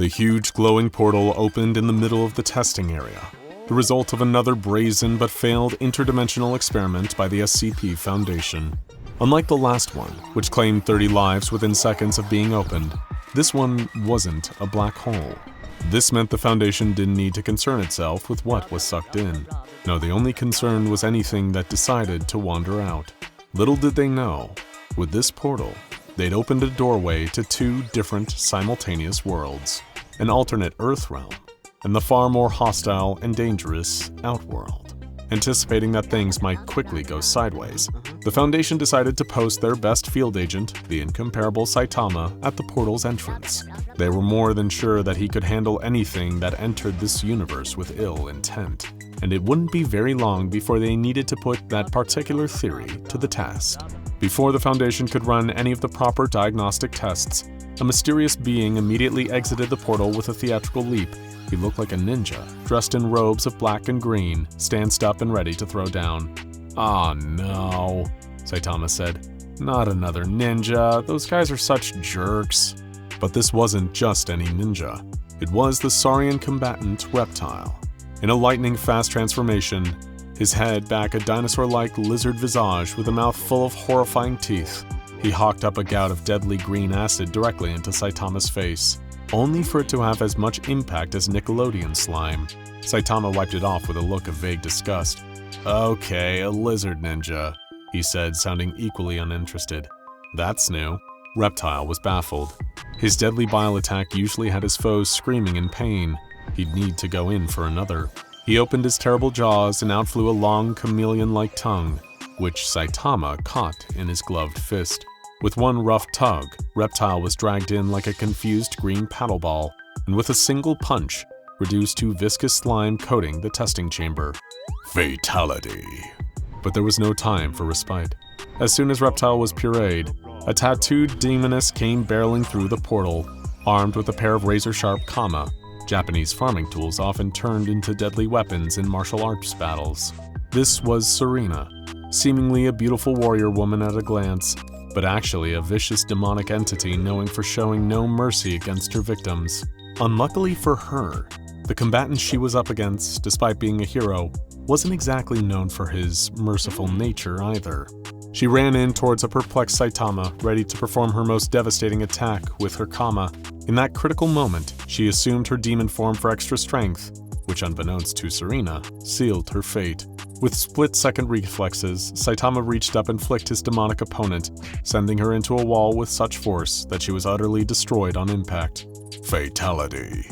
The huge glowing portal opened in the middle of the testing area, the result of another brazen but failed interdimensional experiment by the SCP Foundation. Unlike the last one, which claimed 30 lives within seconds of being opened, this one wasn't a black hole. This meant the Foundation didn't need to concern itself with what was sucked in. No, the only concern was anything that decided to wander out. Little did they know, with this portal, they'd opened a doorway to two different simultaneous worlds, an alternate Earth realm, and the far more hostile and dangerous Outworld. Anticipating that things might quickly go sideways, the Foundation decided to post their best field agent, the incomparable Saitama, at the portal's entrance. They were more than sure that he could handle anything that entered this universe with ill intent, and it wouldn't be very long before they needed to put that particular theory to the test. Before the Foundation could run any of the proper diagnostic tests, a mysterious being immediately exited the portal with a theatrical leap. He looked like a ninja, dressed in robes of black and green, stanced up and ready to throw down. "Ah, no," Saitama said. "Not another ninja. Those guys are such jerks." But this wasn't just any ninja. It was the Saurian combatant Reptile. In a lightning-fast transformation, his head back a dinosaur-like lizard visage with a mouth full of horrifying teeth, he hawked up a gout of deadly green acid directly into Saitama's face, only for it to have as much impact as Nickelodeon slime. Saitama wiped it off with a look of vague disgust. "Okay, a lizard ninja," he said, sounding equally uninterested. "That's new." Reptile was baffled. His deadly bile attack usually had his foes screaming in pain. He'd need to go in for another. He opened his terrible jaws and out flew a long chameleon-like tongue, which Saitama caught in his gloved fist. With one rough tug, Reptile was dragged in like a confused green paddle ball, and with a single punch, reduced to viscous slime coating the testing chamber. Fatality. But there was no time for respite. As soon as Reptile was pureed, a tattooed demoness came barreling through the portal, armed with a pair of razor-sharp kama, Japanese farming tools often turned into deadly weapons in martial arts battles. This was Serena, seemingly a beautiful warrior woman at a glance, but actually a vicious demonic entity known for showing no mercy against her victims. Unluckily for her, the combatant she was up against, despite being a hero, wasn't exactly known for his merciful nature either. She ran in towards a perplexed Saitama, ready to perform her most devastating attack with her kama. In that critical moment, she assumed her demon form for extra strength, which unbeknownst to Serena, sealed her fate. With split-second reflexes, Saitama reached up and flicked his demonic opponent, sending her into a wall with such force that she was utterly destroyed on impact. Fatality.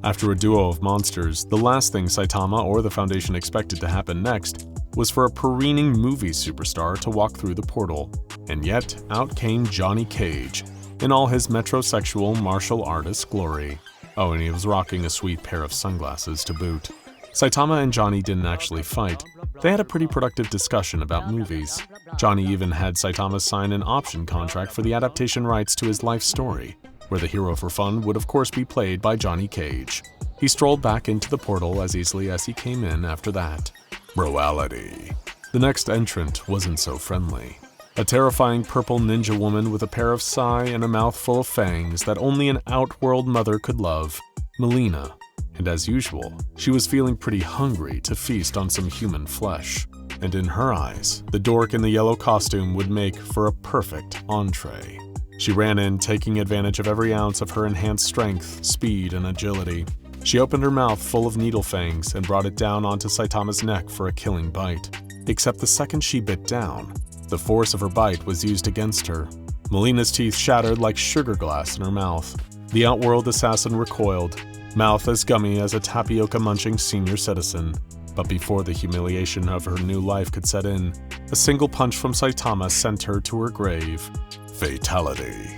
After a duo of monsters, the last thing Saitama or the Foundation expected to happen next was for a careening movie superstar to walk through the portal. And yet, out came Johnny Cage, in all his metrosexual martial artist glory. Oh, and he was rocking a sweet pair of sunglasses to boot. Saitama and Johnny didn't actually fight. They had a pretty productive discussion about movies. Johnny even had Saitama sign an option contract for the adaptation rights to his life story, where the hero for fun would of course be played by Johnny Cage. He strolled back into the portal as easily as he came in after that. Broality. The next entrant wasn't so friendly. A terrifying purple ninja woman with a pair of sai and a mouth full of fangs that only an outworld mother could love, Molina. And as usual, she was feeling pretty hungry to feast on some human flesh. And in her eyes, the dork in the yellow costume would make for a perfect entree. She ran in, taking advantage of every ounce of her enhanced strength, speed, and agility. She opened her mouth full of needle fangs and brought it down onto Saitama's neck for a killing bite. Except the second she bit down, the force of her bite was used against her. Molina's teeth shattered like sugar glass in her mouth. The outworld assassin recoiled, mouth as gummy as a tapioca-munching senior citizen. But before the humiliation of her new life could set in, a single punch from Saitama sent her to her grave. Fatality.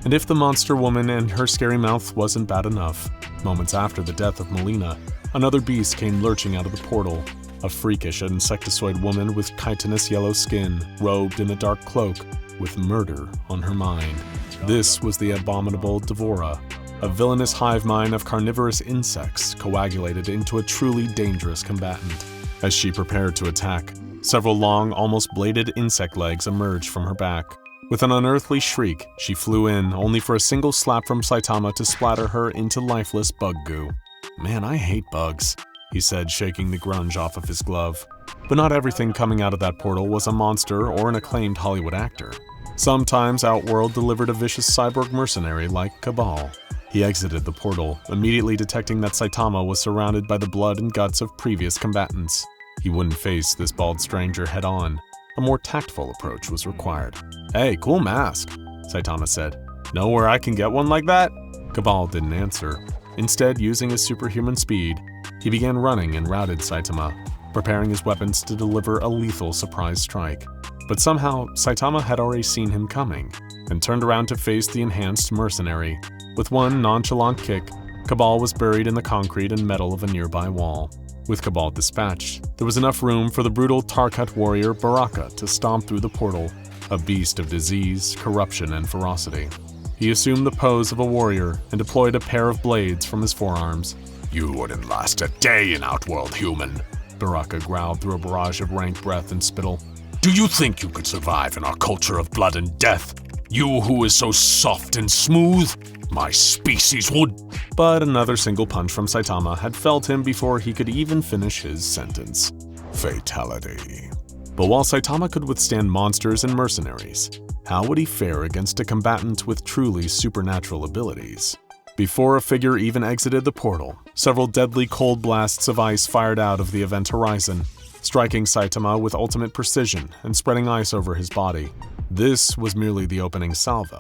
And if the monster woman and her scary mouth wasn't bad enough, moments after the death of Molina, another beast came lurching out of the portal. A freakish insectoid woman with chitinous yellow skin, robed in a dark cloak, with murder on her mind. This was the abominable Devora, a villainous hive mind of carnivorous insects coagulated into a truly dangerous combatant. As she prepared to attack, several long, almost bladed insect legs emerged from her back. With an unearthly shriek, she flew in, only for a single slap from Saitama to splatter her into lifeless bug goo. "Man, I hate bugs," he said, shaking the grunge off of his glove. But not everything coming out of that portal was a monster or an acclaimed Hollywood actor. Sometimes Outworld delivered a vicious cyborg mercenary like Kabal. He exited the portal, immediately detecting that Saitama was surrounded by the blood and guts of previous combatants. He wouldn't face this bald stranger head-on. A more tactful approach was required. "Hey, cool mask," Saitama said. "Know where I can get one like that?" Kabal didn't answer. Instead, using his superhuman speed, he began running and routed Saitama, preparing his weapons to deliver a lethal surprise strike. But somehow, Saitama had already seen him coming, and turned around to face the enhanced mercenary. With one nonchalant kick, Kabal was buried in the concrete and metal of a nearby wall. With Kabal dispatched, there was enough room for the brutal Tarkat warrior Baraka to stomp through the portal, a beast of disease, corruption, and ferocity. He assumed the pose of a warrior and deployed a pair of blades from his forearms. "You wouldn't last a day in Outworld, human," Baraka growled through a barrage of rank breath and spittle. "Do you think you could survive in our culture of blood and death? You who is so soft and smooth? My species would—" But another single punch from Saitama had felled him before he could even finish his sentence. Fatality. But while Saitama could withstand monsters and mercenaries, how would he fare against a combatant with truly supernatural abilities? Before a figure even exited the portal, several deadly cold blasts of ice fired out of the event horizon, striking Saitama with ultimate precision and spreading ice over his body. This was merely the opening salvo.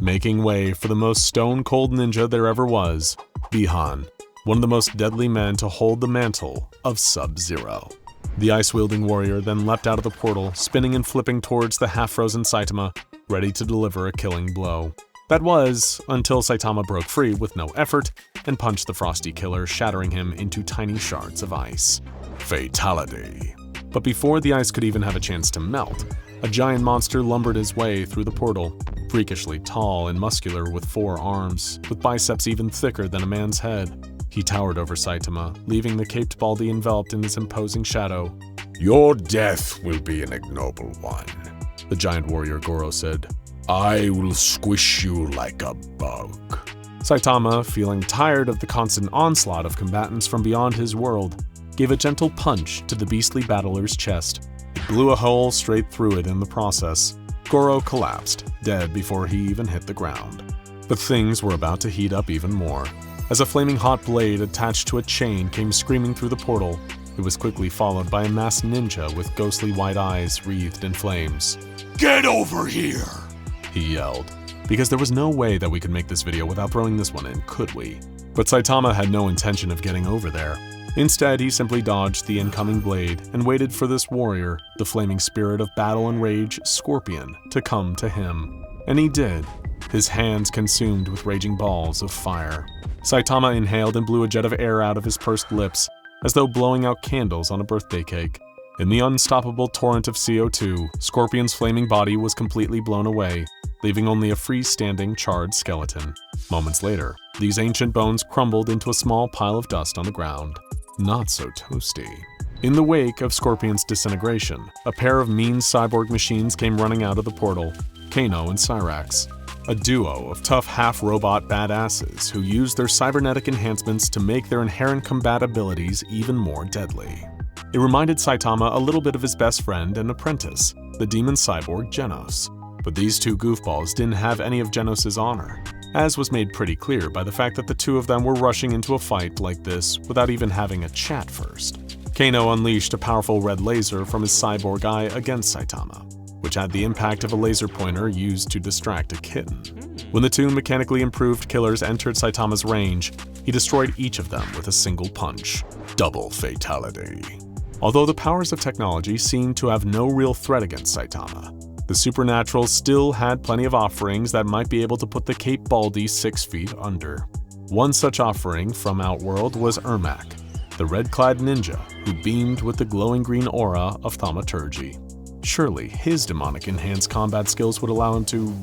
Making way for the most stone-cold ninja there ever was, Bihan, one of the most deadly men to hold the mantle of Subzero. The ice-wielding warrior then leapt out of the portal, spinning and flipping towards the half-frozen Saitama, ready to deliver a killing blow. That was, until Saitama broke free with no effort and punched the frosty killer, shattering him into tiny shards of ice. Fatality. But before the ice could even have a chance to melt, a giant monster lumbered his way through the portal, freakishly tall and muscular with 4 arms, with biceps even thicker than a man's head. He towered over Saitama, leaving the caped baldy enveloped in his imposing shadow. "Your death will be an ignoble one," the giant warrior Goro said. "I will squish you like a bug." Saitama, feeling tired of the constant onslaught of combatants from beyond his world, gave a gentle punch to the beastly battler's chest. It blew a hole straight through it in the process. Goro collapsed, dead before he even hit the ground. But things were about to heat up even more. As a flaming hot blade attached to a chain came screaming through the portal, it was quickly followed by a masked ninja with ghostly white eyes wreathed in flames. "Get over here!" he yelled. Because there was no way that we could make this video without throwing this one in, could we? But Saitama had no intention of getting over there. Instead, he simply dodged the incoming blade and waited for this warrior, the flaming spirit of battle and rage, Scorpion, to come to him. And he did, his hands consumed with raging balls of fire. Saitama inhaled and blew a jet of air out of his pursed lips, as though blowing out candles on a birthday cake. In the unstoppable torrent of CO2, Scorpion's flaming body was completely blown away, leaving only a freestanding, charred skeleton. Moments later, these ancient bones crumbled into a small pile of dust on the ground. Not so toasty. In the wake of Scorpion's disintegration, a pair of mean cyborg machines came running out of the portal, Kano and Cyrax, a duo of tough half-robot badasses who used their cybernetic enhancements to make their inherent combat abilities even more deadly. It reminded Saitama a little bit of his best friend and apprentice, the demon cyborg Genos. But these two goofballs didn't have any of Genos' honor, as was made pretty clear by the fact that the two of them were rushing into a fight like this without even having a chat first. Kano unleashed a powerful red laser from his cyborg eye against Saitama, which had the impact of a laser pointer used to distract a kitten. When the two mechanically improved killers entered Saitama's range, he destroyed each of them with a single punch. Double fatality. Although the powers of technology seemed to have no real threat against Saitama, the supernatural still had plenty of offerings that might be able to put the Cape Baldy 6 feet under. One such offering from Outworld was Hermac, the red-clad ninja who beamed with the glowing green aura of thaumaturgy. Surely his demonic enhanced combat skills would allow him to…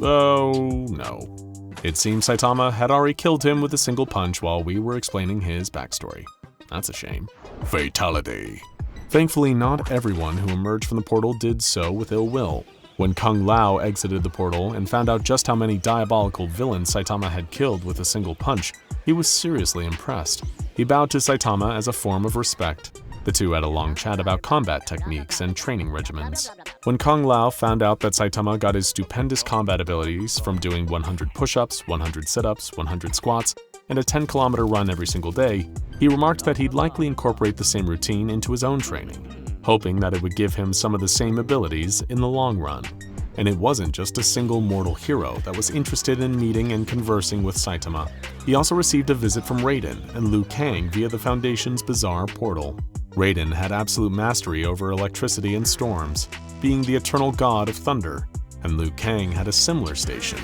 oh no. It seems Saitama had already killed him with a single punch while we were explaining his backstory. That's a shame. Fatality. Thankfully, not everyone who emerged from the portal did so with ill will. When Kung Lao exited the portal and found out just how many diabolical villains Saitama had killed with a single punch, he was seriously impressed. He bowed to Saitama as a form of respect. The two had a long chat about combat techniques and training regimens. When Kung Lao found out that Saitama got his stupendous combat abilities from doing 100 push-ups, 100 sit-ups, 100 squats, and a 10-kilometer run every single day, he remarked that he'd likely incorporate the same routine into his own training, hoping that it would give him some of the same abilities in the long run. And it wasn't just a single mortal hero that was interested in meeting and conversing with Saitama. He also received a visit from Raiden and Liu Kang via the Foundation's bizarre portal. Raiden had absolute mastery over electricity and storms, being the eternal god of thunder, and Liu Kang had a similar station,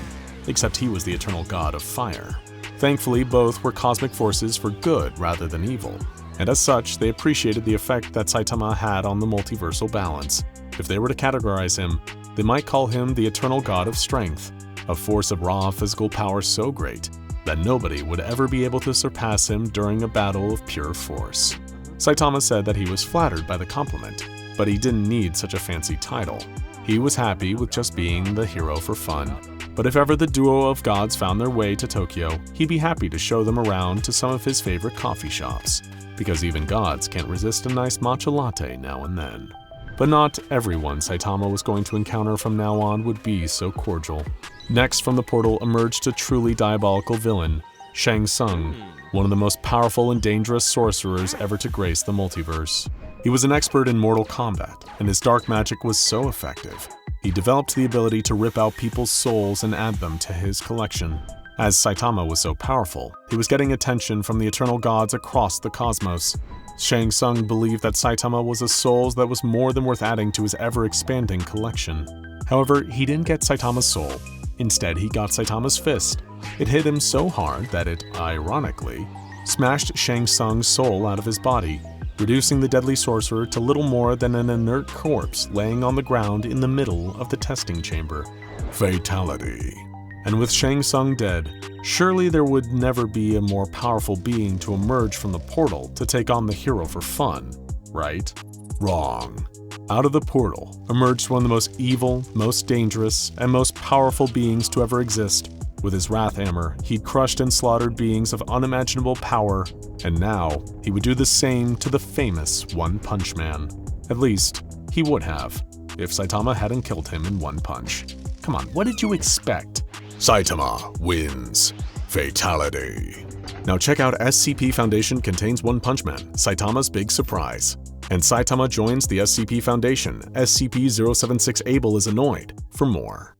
except he was the eternal god of fire. Thankfully, both were cosmic forces for good rather than evil, and as such, they appreciated the effect that Saitama had on the multiversal balance. If they were to categorize him, they might call him the eternal god of strength, a force of raw physical power so great that nobody would ever be able to surpass him during a battle of pure force. Saitama said that he was flattered by the compliment, but he didn't need such a fancy title. He was happy with just being the hero for fun. But if ever the duo of gods found their way to Tokyo, he'd be happy to show them around to some of his favorite coffee shops, because even gods can't resist a nice matcha latte now and then. But not everyone Saitama was going to encounter from now on would be so cordial. Next from the portal emerged a truly diabolical villain, Shang Tsung, one of the most powerful and dangerous sorcerers ever to grace the multiverse. He was an expert in Mortal Kombat, and his dark magic was so effective. He developed the ability to rip out people's souls and add them to his collection. As Saitama was so powerful, he was getting attention from the eternal gods across the cosmos. Shang Tsung believed that Saitama was a soul that was more than worth adding to his ever-expanding collection. However, he didn't get Saitama's soul. Instead, he got Saitama's fist. It hit him so hard that it, ironically, smashed Shang Tsung's soul out of his body, reducing the deadly sorcerer to little more than an inert corpse laying on the ground in the middle of the testing chamber. Fatality. And with Shang Tsung dead, surely there would never be a more powerful being to emerge from the portal to take on the hero for fun, right? Wrong. Out of the portal emerged one of the most evil, most dangerous, and most powerful beings to ever exist. With his wrath hammer, he'd crushed and slaughtered beings of unimaginable power, and now he would do the same to the famous One Punch Man. At least, he would have, if Saitama hadn't killed him in one punch. Come on, what did you expect? Saitama wins. Fatality. Now check out SCP Foundation Contains One Punch Man, Saitama's Big Surprise. And Saitama joins the SCP Foundation. SCP-076 Abel is annoyed. For more.